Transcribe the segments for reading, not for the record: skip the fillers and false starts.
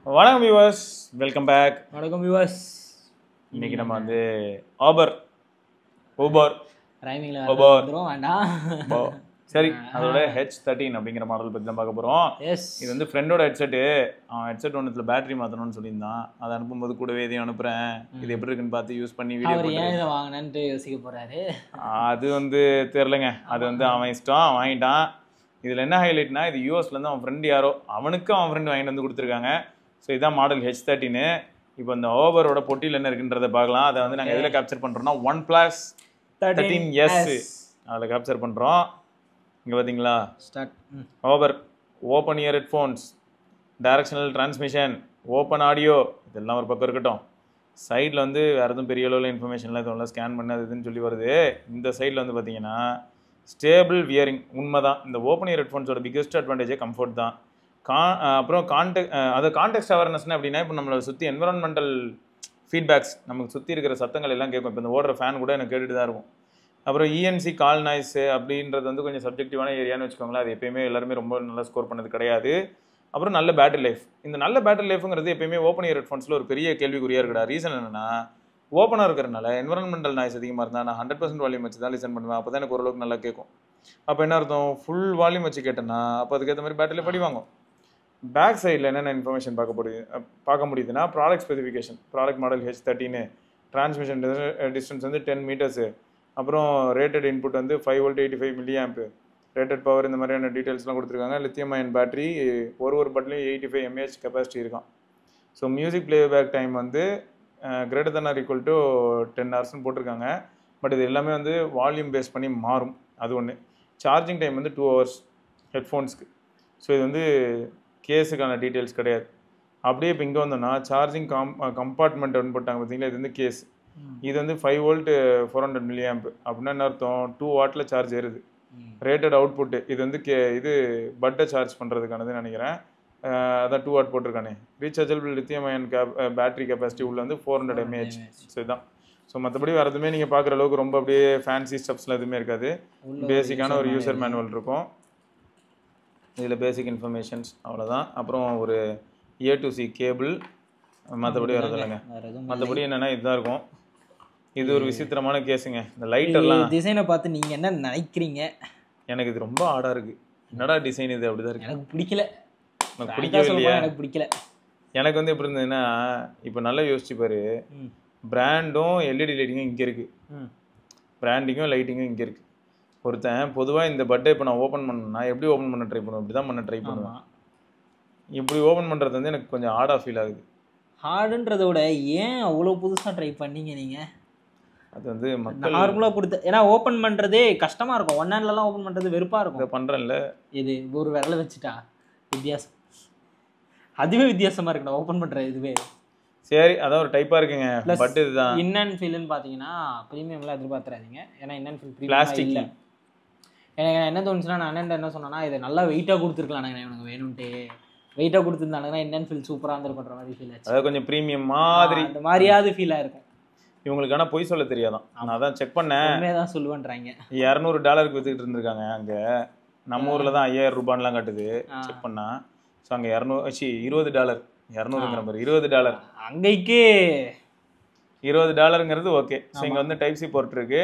வணக்கம் viewers, welcome back. வணக்கம் viewers. இன்னைக்கு நம்ம வந்து ஊபர் ரைமிங்ல வந்துரும் வேண்டாம். சரி, அதோட H13 அப்படிங்கிற மாடல் பற்றி தான் பார்க்க போகிறோம். இது வந்து ஃப்ரெண்டோட ஹெட்செட்டு. அவன் ஹெட்செட் ஒன்றுத்தில் பேட்டரி மாற்றணும்னு சொல்லியிருந்தான். அதை அனுப்பும்போது கூடவே இதையும் அனுப்புகிறேன், இது எப்படி இருக்குன்னு பார்த்து யூஸ் பண்ணி வீடியோ ஏன் இதை வாங்கினேன்ட்டு யோசிக்க போகிறாரு. அது வந்து தெரிலங்க, அது வந்து அவன் இஷ்டம், வாங்கிட்டான். இதில் என்ன ஹைலைட்னா, இது யூஎஸ்லேருந்து அவன் ஃப்ரெண்டு யாரோ அவனுக்கு அவன் ஃப்ரெண்டு வாங்கிட்டு வந்து கொடுத்துருக்காங்க. ஸோ இதான் மாடல் H13. இப்போ இந்த ஊபரோட பொட்டியில் என்ன இருக்குன்றதை பார்க்கலாம். அதை வந்து நாங்கள் எதில் கேப்சர் பண்ணுறோம்னா OnePlus 13s அதில் கேப்சர் பண்ணுறோம். இங்கே பார்த்தீங்களா, Uber open year headphones, directional transmission, open audio, இதெல்லாம் ஒரு பக்கம் இருக்கட்டும். சைடில் வந்து வேறு எதுவும் பெரிய அளவில் இன்ஃபர்மேஷன்லாம் எதுவும் ஸ்கேன் பண்ணது இதுன்னு சொல்லி வருது. இந்த சைடில் வந்து பார்த்தீங்கன்னா ஸ்டேபிள் வியரிங். உண்மை தான், இந்த ஓப்பன் இயர் ஹெட்ஃபோன்ஸோட பிக்கஸ்ட் அட்வான்டேஜே கம்ஃபர்ட் தான். அப்புறம் கான்டெக்ஸ்ட் அவேர்னஸ்னா அப்படின்னா, இப்போ நம்மளை சுற்றி என்விரான்மெண்டல் ஃபீட்பேக்ஸ், நமக்கு சுற்றி இருக்கிற சத்தங்கள் எல்லாம் கேட்கும். இப்போ இந்த ஓடுற ஃபேன் கூட எனக்கு கேட்டுட்டு தான் இருக்கும். அப்புறம் இஎன்சி கால் நாய்ஸு அப்படின்றது வந்து கொஞ்சம் சப்ஜெக்டிவான ஏரியான்னு வச்சுக்கோங்களேன். அது எப்பயுமே எல்லாருமே ரொம்ப நல்லா ஸ்கோர் பண்ணது கிடையாது. அப்புறம் நல்ல பேட்டரி லைஃப். இந்த நல்ல பேட்டரி லைஃப்ங்கிறது எப்பயுமே ஓப்பன் இயர் ஹெட்ஃபோன்ஸில் ஒரு பெரிய கேள்விக்குறியாக இருக்குடா. ரீசன் என்னென்னா, ஓப்பனாக இருக்கிறனால என்விரான்மெண்டல் நாய்ஸ் அதிகமாக இருந்தால் நான் 100% வால்யூம் வச்சு தான் லிசன் பண்ணுவேன். அப்போ தான் எனக்கு ஓரளவுக்கு நல்லா கேட்கும். அப்போ என்ன அர்த்தம், ஃபுல் வால்யூம் வச்சு கேட்டேன்னா அப்போ அதுக்கேற்ற மாதிரி பேட்டரியில் படி வாங்கும். பேக் சைடில் என்னென்ன இன்ஃபர்மேஷன் பார்க்க முடியுதுன்னா, product specification, product model H13, transmission distance வந்து 10 மீட்டர்ஸு, அப்புறம் ரேட்டட் இன்புட் வந்து 5 வோல்ட் 85 மில்லிஆம்பு, ரேட்டட் பவர், இந்த மாதிரியான டீட்டெயில்ஸ்லாம் கொடுத்துருக்காங்க. லித்தியம் அயன் பேட்டரி, ஒரு பட்லையும் 85 mAh கெப்பாசிட்டி இருக்கும். ஸோ மியூசிக் பிளேபேக் டைம் வந்து greater than or equal to 10 ஹவர்ஸ்னு போட்டிருக்காங்க. பட் இது எல்லாமே வந்து வால்யூம் பேஸ் பண்ணி மாறும், அது ஒன்று. சார்ஜிங் டைம் வந்து 2 hours ஹெட்ஃபோன்ஸ்க்கு. ஸோ இது வந்து கேஸுக்கான டீட்டெயில்ஸ் கிடையாது. அப்படியே இப்போ இங்கே வந்தோம்னா சார்ஜிங் கம்பார்ட்மெண்ட் ஒன்று போட்டாங்க பார்த்தீங்களா, இது வந்து கேஸ். இது வந்து 5 வோல்ட் 400 மில்லிஆம்பு. அப்படின்னா என்ன அர்த்தம், 2 வாட்டில் சார்ஜ் ஏறுது. ரேட்டட் அவுட்புட்டு இது வந்து இது பட்டை சார்ஜ் பண்ணுறதுக்கானதுன்னு நினைக்கிறேன். அதான் 2 வாட் போட்டிருக்கானே. Rechargeable lithium ion battery capacity உள்ள வந்து 400 mAh. ஸோ இதுதான். ஸோ மற்றபடி வேறு எதுவுமே நீங்கள் பார்க்குற அளவுக்கு ரொம்ப அப்படியே ஃபேன்சி ஸ்டெப்ஸ்லாம் எதுவுமே இருக்காது. பேசிக்கான ஒரு யூசர் மேனுவல் இருக்கும். இதில் பேசிக் இன்ஃபர்மேஷன்ஸ் அவ்வளோதான். அப்புறம் ஒரு A to C கேபிள், மற்றபடி வரது இல்லைங்க. மற்றபடி என்னென்னா இதுதான் இருக்கும். இது ஒரு விசித்திரமான கேஸுங்க. இந்த லைட்டெல்லாம் டிசைனை பார்த்து நீங்கள் என்ன நினைக்கிறீங்க? எனக்கு இது ரொம்ப ஆடாக இருக்குது. என்னடா டிசைன் இது, அப்படி தான் இருக்குது. எனக்கு பிடிக்கல. எனக்கு பிடிக்கவே இல்லையா? எனக்கு பிடிக்கல. எனக்கு வந்து எப்படி இருந்ததுன்னா, இப்போ நல்லா யோசிச்சு பாரு, பிராண்டும் எல்இடி லைட்டிங்கும் இங்கே இருக்குது, பிராண்டிங்கும் லைட்டிங்கும் இங்கே இருக்குது. ஒருத்தன் பொதுவாக இந்த பட்டை இப்போ நான் ஓப்பன் பண்ணேன்னா எப்படி ஓப்பன் பண்ண ட்ரை பண்ணுவேன், இப்படி தான் பண்ண ட்ரை பண்ணுவேன். இப்படி ஓப்பன் பண்ணுறது வந்து எனக்கு கொஞ்சம் ஹார்டாக ஃபீல் ஆகுது. ஹார்டுன்றதை விட ஏன் அவ்வளோ புதுசாக ட்ரை பண்ணீங்க நீங்கள்? அது வந்து மக்கள் நார்மலாக கொடுத்து, ஏன்னா ஓப்பன் பண்ணுறதே கஷ்டமாக இருக்கும். ஒன் ஹேண்ட்லலாம் ஓப்பன் பண்ணுறது வெறுப்பாக இருக்கும். இதை பண்ணுறேன்ல, இது ஒரு விரலை வச்சுட்டா வித்தியாசம், அதுவே வித்தியாசமாக இருக்குண்ணா ஓப்பன் பண்ணுற இதுவே. சரி, அதான் ஒரு டைப்பாக இருக்குங்க. பட் இதுதான் இன் அண்ட் ஃபீல்னு பார்த்தீங்கன்னா ப்ரீமியம்லாம் எதிர்பார்த்துறாதீங்க. ஏன்னா இன் அண்ட் ஃபீல் பிளாஸ்டிக் இல்லை. எனக்கு என்ன தோணுச்சுன்னா, நான் அண்ணன் என்ன சொன்னேன்னா, இதை நல்லா வெயிட்டாக கொடுத்துருக்கலாம், எனக்கு வேணும்ட்டு வெயிட்டாக கொடுத்துருந்தாங்கன்னா இன் அண்ட் ஃபீல் சூப்பராக இருந்திருக்குன்ற மாதிரி ஃபீல் ஆச்சு. அதாவது கொஞ்சம் ப்ரீமியம் மாதிரி, அந்த மாதிரியாவது ஃபீலாக இருக்கும். இவங்களுக்கு ஆனால் பொய் சொல்ல தெரியாதான். நான் அதான் செக் பண்ணேன், உண்மையாக தான் சொல்லுவேன்றாங்க. $200 விற்றுக்கிட்டு இருந்திருக்காங்க அங்கே. நம்ம ஊரில் தான் 5000 ரூபான்லாம் காட்டுது செக் பண்ணால். ஸோ அங்கே $20, 200ங்கிற மாதிரி $20. அங்கேக்கே $20ங்கிறது ஓகே. ஸோ இங்கே வந்து டைப் சி போர்ட் இருக்குது.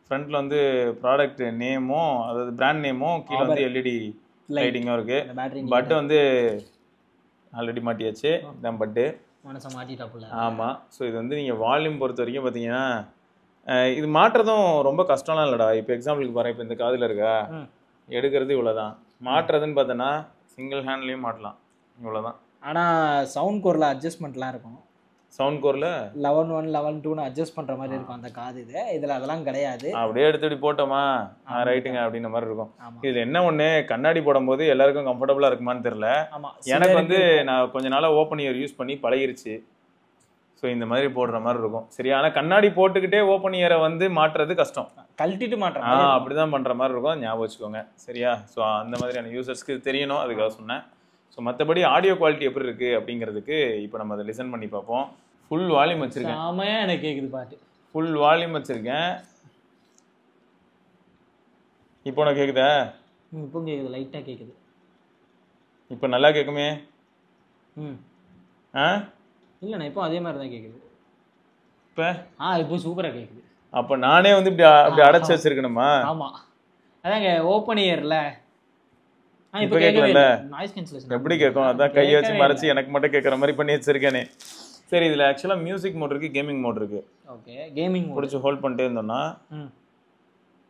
ஃப்ரண்ட்டில் வந்து ப்ராடக்ட் நேமும், அதாவது பிராண்ட் நேமும், கீழே வந்து எல்இடி லைட்டிங்கும் இருக்குது. பட்டு வந்து ஆல்ரெடி மாட்டியாச்சு, இதான் பட்டு மனசை மாட்டிட்டாப்புல. ஆமாம். ஸோ இது வந்து நீங்கள் வால்யூம் பொறுத்த வரைக்கும் பார்த்தீங்கன்னா, இது மாட்டுறதும் ரொம்ப கஷ்டம்லாம் இல்லைடா. இப்போ எக்ஸாம்பிளுக்கு பாருங்கள், இப்போ இந்த காதில் இருக்கா, எடுக்கிறது இவ்வளோ தான். மாட்டுறதுன்னு பார்த்தோன்னா சிங்கிள் ஹேண்ட்லேயும் மாட்டலாம், இவ்வளோ தான். ஆனால் சவுண்ட் கோரில் அட்ஜஸ்ட்மெண்ட்லாம் இருக்கும். சவுண்ட் கோரில் 11.1 11.2 அட்ஜஸ்ட் பண்ணுற மாதிரி இருக்கும் அந்த காது. இதில் அதெல்லாம் கிடையாது. அப்படியே எடுத்துகிட்டு போட்டோமா ரைட்டுங்க அப்படின்ற மாதிரி இருக்கும். இதில் என்ன ஒன்று, கண்ணாடி போடும்போது எல்லாருக்கும் கம்ஃபர்டபுளாக இருக்குமான்னு தெரில. எனக்கு வந்து நான் கொஞ்ச நாளாக ஓப்பன் இயர் யூஸ் பண்ணி பழகிருச்சு. ஸோ இந்த மாதிரி போடுற மாதிரி இருக்கும். சரியா? ஆனால் கண்ணாடி போட்டுக்கிட்டே ஓப்பன் இயரை வந்து மாட்டுறது கஷ்டம், கழட்டிட்டு மாட்டுறேன். அப்படி தான் பண்ணுற மாதிரி இருக்கும், ஞாபகம் வச்சுக்கோங்க. சரியா? ஸோ அந்த மாதிரியான யூசர்ஸ்க்கு தெரியணும், அதுக்காக சொன்னேன். ஸோ மற்றபடி ஆடியோ குவாலிட்டி எப்படி இருக்குது அப்படிங்கிறதுக்கு இப்போ நம்ம அதை லிசன் பண்ணி பார்ப்போம். ஃபுல் வால்யூம் வச்சுருக்கேன். ஆமாம், எனக்கு கேட்குது பாட்டு. ஃபுல் வால்யூம் வச்சுருக்கேன். இப்போ உனக்கு கேட்குதா? இப்போ கேட்குது, லைட்டாக கேட்குது. இப்போ நல்லா கேட்குமே. ஆ இல்லைண்ணா இப்போ அதே மாதிரி தான் கேட்குது. இப்போ இப்போ சூப்பராக கேட்குது. அப்போ நானே வந்து இப்படி அடைச்சி வச்சிருக்கணுமா? ஆமாம் அதாங்க ஓப்பன் இயரில். இப்போ கேட்கல. நாய்ஸ் கேன்சலேஷன் எப்படி கேட்கும்? அதான் கையை வச்சு மறைச்சி எனக்கு மட்டும் கேட்குற மாதிரி பண்ணி வச்சிருக்கேனே. சரி, இதில் ஆக்சுவலாக மியூசிக் மோட் இருக்குது, கேமிங் மோட் இருக்குது. ஓகே, கேமிங் மோட் பிடிச்சி ஹோல்ட் பண்ணிட்டே இருந்தோம்னா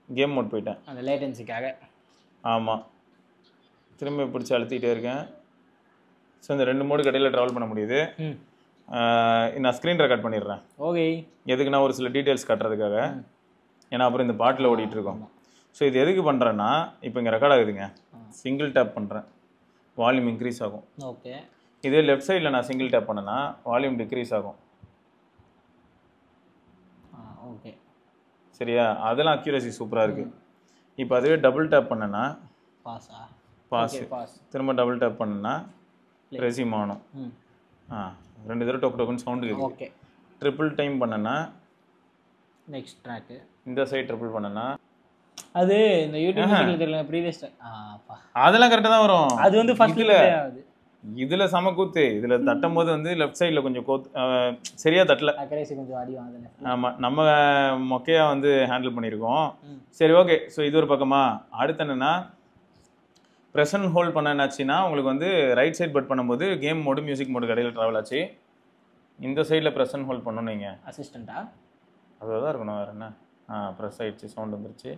கேம் மோட் போயிட்டேன் அந்த லேட்டன்சிக்காக. ஆமாம், திரும்ப பிடிச்சி அழுத்திக்கிட்டே இருக்கேன். ஸோ இந்த 2 மோடு கடையில் ட்ராவல் பண்ண முடியுது. நான் ஸ்க்ரீன் ரெக்கார்ட் பண்ணிடுறேன். ஓகே, எதுக்கு நான் ஒரு சில டீட்டெயில்ஸ் காட்டுறதுக்காக. ஏன்னா அப்புறம் இந்த பாட்டில் ஓடிட்டு இருக்கோம். ஸோ இது எதுக்கு பண்ணுறேன்னா, இப்போ இங்கே ரெக்கார்ட் ஆகுதுங்க, சிங்கிள் டேப் பண்ணுறேன், வால்யூம் இன்க்ரீஸ் ஆகும். ஓகே, இதே லெஃப்ட் சைடில் நான் சிங்கிள் டேப் பண்ணேன்னா வால்யூம் டிக்ரீஸ் ஆகும். ஓகே சரியா? அதெல்லாம் அக்யூரசி சூப்பராக இருக்குது. இப்போ அதுவே டபுள் டேப் பண்ணேன்னா பாஸ், திரும்ப டபுள் டேப் பண்ணேன்னா ரெசியூம் ஆகணும். 2 தடவை டொக்குன்னு சவுண்டு கேட்குது. ஓகே, ட்ரிபிள் டைம் பண்ணேன்னா நெக்ஸ்ட் ட்ராக்கு, இந்த சைடு ட்ரிபிள் பண்ணேன்னா அது இந்த யூடியூப் மியூசிக்ல தெரியல ப்ரீவியஸ் அதெல்லாம் கரெக்டாக தான் வரும். அது வந்து ஃபர்ஸ்ட்ல ஆகுது. இதில் சம கூத்து. இதில் தட்டும் போது வந்து லெஃப்ட் சைடில் கொஞ்சம் சரியாக தட்டல, அக்கறைசி கொஞ்சம் அடி வாங்கல. ஆமாம், நம்ம மொக்கையாக வந்து ஹேண்டில் பண்ணியிருக்கோம். சரி, ஓகே. ஸோ இது ஒரு பக்கமா. அடுத்து என்னென்னா, ப்ரெஸ் அண்ட் ஹோல்ட் பண்ண என்னாச்சுன்னா உங்களுக்கு வந்து ரைட் சைட் பட் பண்ணும்போது கேம் மோடு மியூசிக் மோடு கடையில் ட்ராவல் ஆச்சு. இந்த சைடில் ப்ரெஸ் அண்ட் ஹோல்ட் பண்ணணும். நீங்கள் அசிஸ்டண்ட்டா? அதுவாக தான் இருக்கணும், வேறு என்ன? ப்ரெஸ் ஆகிடுச்சு, சவுண்ட் வந்துருச்சு,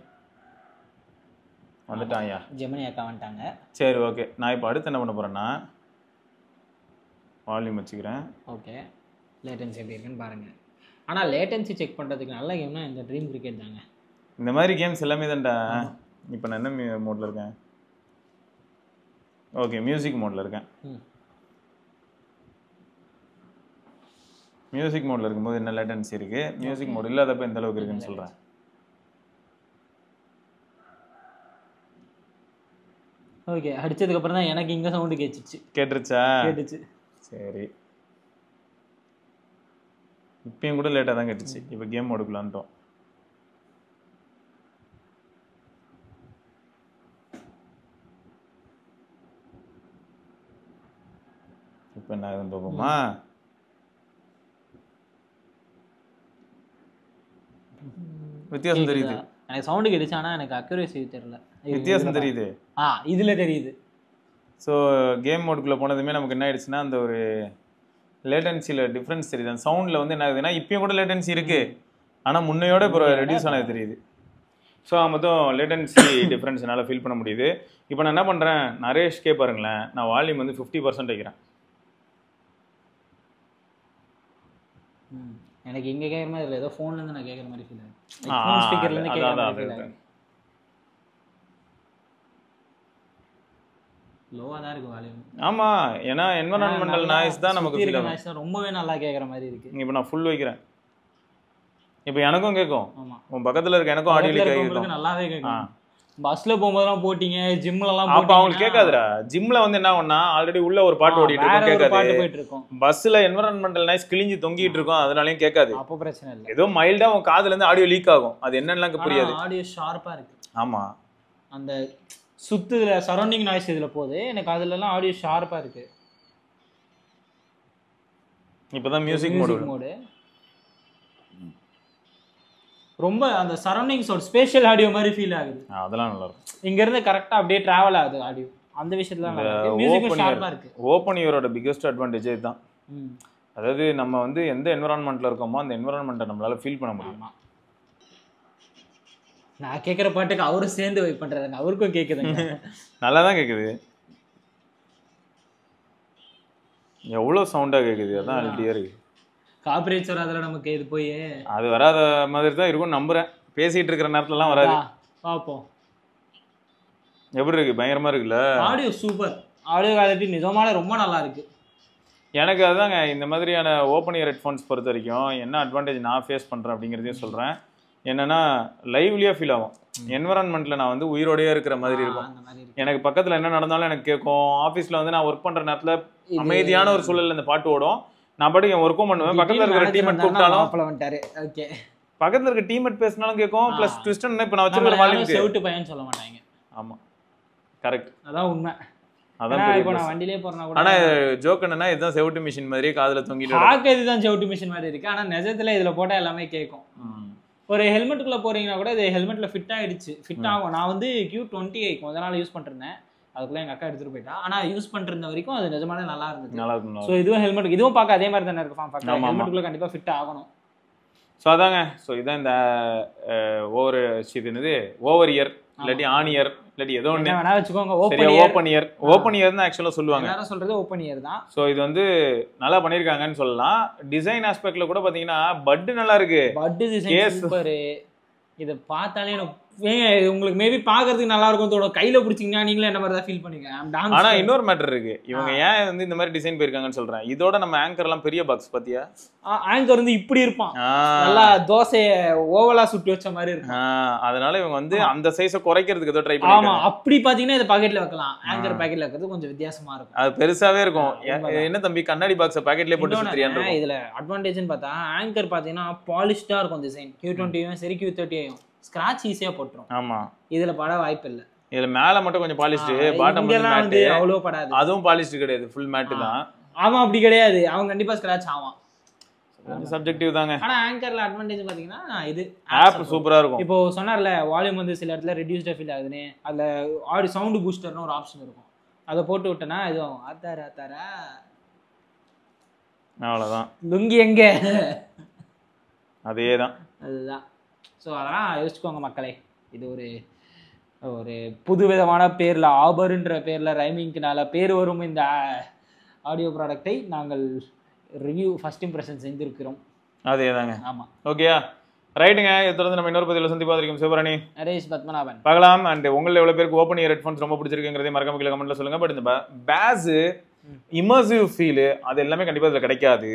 வந்துட்டான்யா. ஜெமினி அக்கா வந்துட்டாங்க. சரி, ஓகே. நான் இப்போ அடுத்து என்ன பண்ண போகிறேன்னா, வால்யூம் வச்சுக்கிறேன். ஓகே, லேட்டன்சி எப்படி இருக்குன்னு பாருங்கள். ஆனால் லேட்டன்சி செக் பண்ணுறதுக்கு நல்ல கேம்னா இந்த ட்ரீம் கிரிக்கெட் தாங்க. இந்த மாதிரி கேம்ஸ் எல்லாமே தான்டா. இப்போ நான் என்ன மோடில் இருக்கேன்? ஓகே, மியூசிக் மோடில் இருக்கேன். மியூசிக் மோடில் இருக்கும்போது என்ன லேட்டன்சி இருக்குது, மியூசிக் மோட் இல்லாதப்போ எந்த அளவுக்கு இருக்குன்னு சொல்கிறேன். ஓகே, அடிச்சதுக்கப்புறம் தான் எனக்கு இங்கே சவுண்டு கேட்டுச்சு. கேட்டுச்சு. சரி, இப்பயும் கூட லேட்டாக தான் கேட்டுச்சு. இப்போ கேம் மோடுக்குள்ள வந்துட்டோம். இப்போ என்ன ஆகுதுன்னு பார்ப்போமா? வித்தியாசம் தெரியுது. எனக்கு சவுண்டு கேட்டுச்சு, ஆனால் எனக்கு அக்யூரேசி தெரியல. வித்தியாசம் தெரியுது. இதில் தெரியுது. ஸோ கேம் மோடுக்குள்ளே போனதுமே நமக்கு என்ன ஆயிடுச்சுன்னா, அந்த ஒரு லேட்டன்சியில் டிஃப்ரென்ஸ் தெரியுது. அந்த சவுண்டில் வந்து என்ன ஆகுதுன்னா, இப்பயும் கூட லேட்டன்சி இருக்குது, ஆனால் முன்னையோட இப்போ ரெடியூஸ் ஆனது தெரியுது. ஸோ மொத்தம் லேட்டன்சி டிஃப்ரென்ஸ் என்னால் ஃபீல் பண்ண முடியுது. இப்போ நான் என்ன பண்ணுறேன், நரேஷ்கே பாருங்களேன், நான் வால்யூம் வந்து 50% வைக்கிறேன். எனக்கு இங்கே கேட்குற மாதிரி இல்லை, ஏதோ ஃபோன்லேருந்து நான் கேட்குற மாதிரி ஃபீல் ஆகுது. ஸ்பீக்கர்லேருந்து கேட்குற மாதிரி ஃபீல் ஆகுது. லோவாக தான் இருக்குது வால்யூம். ஆமாம், ஏன்னா என்வரான்மெண்டல் நாய்ஸ் தான் நமக்கு ஃபீல் ஆகும். நாய்ஸ் தான் ரொம்பவே நல்லா கேட்குற மாதிரி இருக்குது. இப்போ நான் ஃபுல் வைக்கிறேன், இப்போ எனக்கும் கேட்கும். ஆமாம், உன் பக்கத்தில் இருக்க எனக்கும் ஆடியோ கேட்கும், நல்லாவே கேட்கும். பஸ்ஸில் போகும்போதெல்லாம் போட்டிங்க, ஜிம்லலாம் அப்போ அவங்களுக்கு கேட்காதுடா. ஜிம்ல வந்து என்ன ஒன்னா ஆல்ரெடி உள்ள ஒரு பாட்டு ஓடிட்டு இருக்கும், கேட்காது. பஸ்ஸில் என்வரான்மெண்டல் நாய்ஸ் கிழிஞ்சு தொங்கிட்டு இருக்கும், அதனாலயும் கேட்காது. அப்போ பிரச்சனை இல்லை. ஏதோ மைல்டா உன் காதுல இருந்து ஆடியோ லீக் ஆகும், அது என்னன்னு புரியாது. ஆடியோ ஷார்ப்பா இருக்கு. ஆமா, அந்த சுத்துதுல சரௌண்டிங் நாய்ஸ் இதுல போகுது, எனக்கு அதுல எல்லாம் ஆடியோ ஷார்ப்பா இருக்கு. இப்பதான் மியூசிக் மோடு ரொம்ப அந்த சரௌண்டிங்ஸ் ஒரு ஸ்பேஷியல் ஆடியோ மாதிரி ஃபீல் ஆகுது. அதெல்லாம் நல்லா இருக்கும். இங்க இருந்து கரெக்டா அப்படியே டிராவல் ஆகுது ஆடியோ, அந்த விஷயத்துல நல்லா இருக்கு. மியூசிக் ஷார்ப்பா இருக்கு. ஓபன் இயரோட பிகெஸ்ட் அட்வான்டேஜ் இதுதான். அதாவது நம்ம வந்து எந்த என்விரான்மெண்ட்ல இருக்கோமோ அந்த என்விரான்மெண்ட்டை நம்மளால ஃபீல் பண்ண முடியும். நான் கேட்குற பாட்டுக்கு அவரும் சேர்ந்து வெயிட் பண்றாருங்க, அவருக்கும் கேட்குதுங்க. நல்லா தான் கேட்குது, எவ்வளோ சவுண்டாக கேட்குது, அதான் அல்ட்டியாக இருக்குது. காப்பிரைட்ஸ் வராதுல நமக்கு, இது போய் அது வராத மாதிரி தான் இருக்கும்னு நம்புகிறேன். பேசிகிட்டு இருக்கிற நேரத்துலலாம் வராது. பார்ப்போம் எப்படி இருக்குது, பயங்கரமாக இருக்குல்ல. ஆடியோ சூப்பர், ஆடியோ குவாலிட்டி நிஜமான ரொம்ப நல்லா இருக்குது. எனக்கு அதுதாங்க இந்த மாதிரியான ஓப்பன் இயர் ஹெட்ஃபோன்ஸ் பொறுத்த வரைக்கும் என்ன அட்வான்டேஜ் நான் ஃபேஸ் பண்ணுறேன் அப்படிங்கிறதையும் சொல்கிறேன். என்னன்னா லைவ்லியாக ஃபீல் ஆகும். என்வரான்மெண்ட்டில் நான் வந்து உயிரோடையே இருக்கிற மாதிரி இருக்கும். எனக்கு பக்கத்தில் என்ன நடந்தாலும் எனக்கு கேட்கும். ஆஃபீஸில் வந்து நான் ஒர்க் பண்ணுற நேரத்தில் அமைதியான ஒரு சூழலில் இந்த பாட்டு ஓடும், நான் பாட்டுக்கு என் ஒர்க்கும் பண்ணுவேன். பக்கத்தில் இருக்கிற டீம்மேட் கூப்பிட்டாலும், பக்கத்தில் இருக்க டீம்மேட் பேசினாலும் கேட்கும். ப்ளஸ் ட்விஸ்ட் இப்போ நான் வச்சிருக்கிற வால்யூம் செவுட்டு பையன் சொல்ல மாட்டாங்க. ஆமாம், கரெக்ட், அதான் உண்மை. அதான் ஏன்னா பெரிய இப்போ நான் plus. வண்டியிலே போறேன்னா கூட ஆனா ஜோக் என்னன்னா இதுதான் செவுட்டு மிஷின் மாதிரியே காதுல தொங்கிட்டு பார்க்க இதுதான் செவுட்டு மிஷின் மாதிரி இருக்கு. ஆனா நிஜத்துல இதுல போட்டா எல்லாமே கேட்கும். ஒரு ஹெல்மெட்டுக்குள்ள போறீங்கன்னா கூட இது ஹெல்மெட்ல ஃபிட் ஆயிடுச்சு, ஃபிட் ஆகும். நான் வந்து Q20 கொஞ்ச நாள் யூஸ் பண்ணிருந்தேன், அதுக்குள்ள எங்க அக்கா எடுத்துட்டு போயிட்டா. ஆனா யூஸ் பண்ணிருந்த வரைக்கும் அது நிஜமாவே நல்லா இருந்துச்சு. நல்லா இருக்கும். ஸோ இதுவும் ஹெல்மெட், இதுவும் பார்க்க அதே மாதிரி தானே இருக்கு ஃபார்ம் ஃபேக்டர். ஆமா. ஹெல்மெட்டுக்குள்ள கண்டிப்பா ஃபிட் ஆகணும். ஸோ அதாங்க. ஸோ இதான் இந்த ஓவர் இது என்னது ஓவர் இயர் இல்லாட்டி ஆன் இயர் இல்லாட்டி ஏதோ ஒன்று என்ன வேணா வச்சுக்கோங்க. சரியா ஓப்பன் இயர். ஓப்பன் இயர் தான் ஆக்சுவலாக சொல்லுவாங்க. எல்லாரும் சொல்றது ஓப்பன் இயர் தான். ஸோ இது வந்து நல்லா பண்ணியிருக்காங்கன்னு சொல்லலாம். டிசைன் ஆஸ்பெக்ட்ல கூட பார்த்தீங்கன்னா பட்டு நல்லா இருக்கு. பட்டு டிசைன் சூப்பர். இதை பார்த்தாலே எனக்கு உங்களுக்கு மேபி பாக்குறதுக்கு நல்லா இருக்கும் தோணும். கையில பிடிச்சிங்கன்னா நீங்களே என்ன மாதிரி தான் ஃபீல் பண்ணுவீங்க. ஆனா இன்னொரு மேட்டர் இருக்கு. இவங்க ஏன் வந்து இந்த மாதிரி டிசைன் போயிருக்காங்கன்னு சொல்றேன். இதோட நம்ம ஆங்கர் எல்லாம் பெரிய பாக்ஸ் பாத்தியா? ஆங்கர் வந்து இப்படி இருப்பான், நல்லா தோசைய ஓவலா சுட்டு வச்ச மாதிரி இருக்கும். அதனால இவங்க வந்து அந்த சைஸை குறைக்கிறதுக்கு ஏதோ ட்ரை பண்ணி. ஆமா, அப்படி பாத்தீங்கன்னா இதை பாக்கெட்ல வைக்கலாம். ஆங்கர் பாக்கெட்ல வைக்கிறது கொஞ்சம் வித்தியாசமா இருக்கும். அது பெருசாவே இருக்கும். என்ன தம்பி கண்ணாடி பாக்ஸ பாக்கெட்லயே போட்டு சுத்திரியான்னு. இதுல அட்வான்டேஜ்னு பார்த்தா ஆங்கர் பாத்தீங்கன்னா பாலிஷ்டா இருக்கும் டிசைன். Q20 சரி Q30 ஸ்கிராட்ச் ஈஸியா போட்டுரும். ஆமா, இதுல பட வாய்ப்பு இல்ல. இதுல மேல மட்டும் கொஞ்சம் பாலிஷ்டு, பாட்டம் வந்து அவ்வளவு படாது. அதுவும் பாலிஷ்டு கிடையாது, ஃபுல் மேட் தான். ஆமா, அப்படி கிடையாது. அவங்க கண்டிப்பா ஸ்கிராட்ச் ஆவாம். சப்ஜெக்டிவ் தாங்க. ஆனா ஆங்கர்ல அட்வான்டேஜ் பாத்தீங்கன்னா இது ஆப் சூப்பரா இருக்கும். இப்போ சொன்னார்ல வால்யூம் வந்து சில இடத்துல ரெடியூஸ்டா ஃபீல் ஆகுதுன்னு, அதுல ஆடியோ சவுண்ட் பூஸ்டர்னு ஒரு ஆப்ஷன் இருக்கும். அதை போட்டு விட்டனா இதுவும் ஆத்தாரா அவ்வளவுதான். லுங்கி எங்க அதேதான், அதுதான். ஸோ அதெல்லாம் யோசிச்சுக்கோங்க மக்களே. இது ஒரு புதுவிதமான பேரில் ஆபருன்ற பேரில் ரைமிங்க்குனால பேர் வரும் இந்த ஆடியோ ப்ராடக்டை நாங்கள் ரிவ்யூ ஃபர்ஸ்ட் இம்ப்ரெஷன் செஞ்சுருக்கிறோம். அதே தாங்க. ஆமாம், ஓகேயா, ரைட்டுங்க. இதை தொடர்ந்து நம்ம இன்னொரு பதிவில் சந்திப்பா இருக்கோம். சிவரணி, நரேஷ், பத்மநாபன் பார்க்கலாம். அண்ட் உங்களில் எவ்வளோ பேருக்கு ஓப்பன் இயர் ஹெட்ஃபோன்ஸ் ரொம்ப பிடிச்சிருக்குங்கிறதே மறக்காம கீழே கமெண்ட்ல சொல்லுங்க. பட் இந்த பேஸ் இமர்சிவ் ஃபீலு அது எல்லாமே கண்டிப்பாக இதில் கிடைக்காது.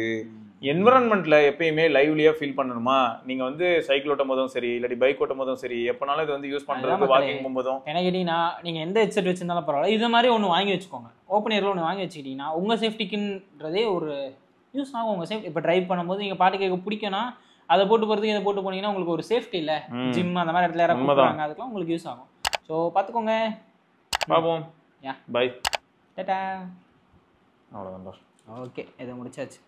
என்விரான்மெண்ட்ல எப்பயுமே லைவ்லியா ஃபீல் பண்ணணுமா, நீங்க வந்து சைக்கிள் ஓட்டும் போதும் சரி இல்லாட்டி பைக் ஓட்டும் போதும் சரி எப்பனாலும் இது வந்து யூஸ் பண்றது, வாக்கிங் போகும்போதும். என்ன கேட்டீங்கன்னா நீங்க எந்த ஹெட்செட் வச்சிருந்தாலும் பரவாயில்ல, இது மாதிரி ஒன்று வாங்கி வச்சுக்கோங்க. ஓப்பன் ஏர்ல ஒன்று வாங்கி வச்சுக்கிட்டீங்கன்னா உங்க சேஃப்டிக்குன்றதே ஒரு யூஸ் ஆகும். உங்க சேஃப்டி இப்போ டிரைவ் பண்ணும்போது நீங்க பாட்டு கேட்க பிடிக்கும்னா அதை போட்டு போகிறதுக்கு இதை போட்டு போனீங்கன்னா உங்களுக்கு ஒரு சேஃப்டி இல்லை. ஜிம் அந்த மாதிரி இடத்துல யாராவது போகிறாங்க, அதுக்கெல்லாம் உங்களுக்கு யூஸ் ஆகும். ஸோ பார்த்துக்கோங்க. பார்ப்போம். யா, பை, டாடா. அவ்வளோதான். ஓகே, இதை முடிச்சாச்சு.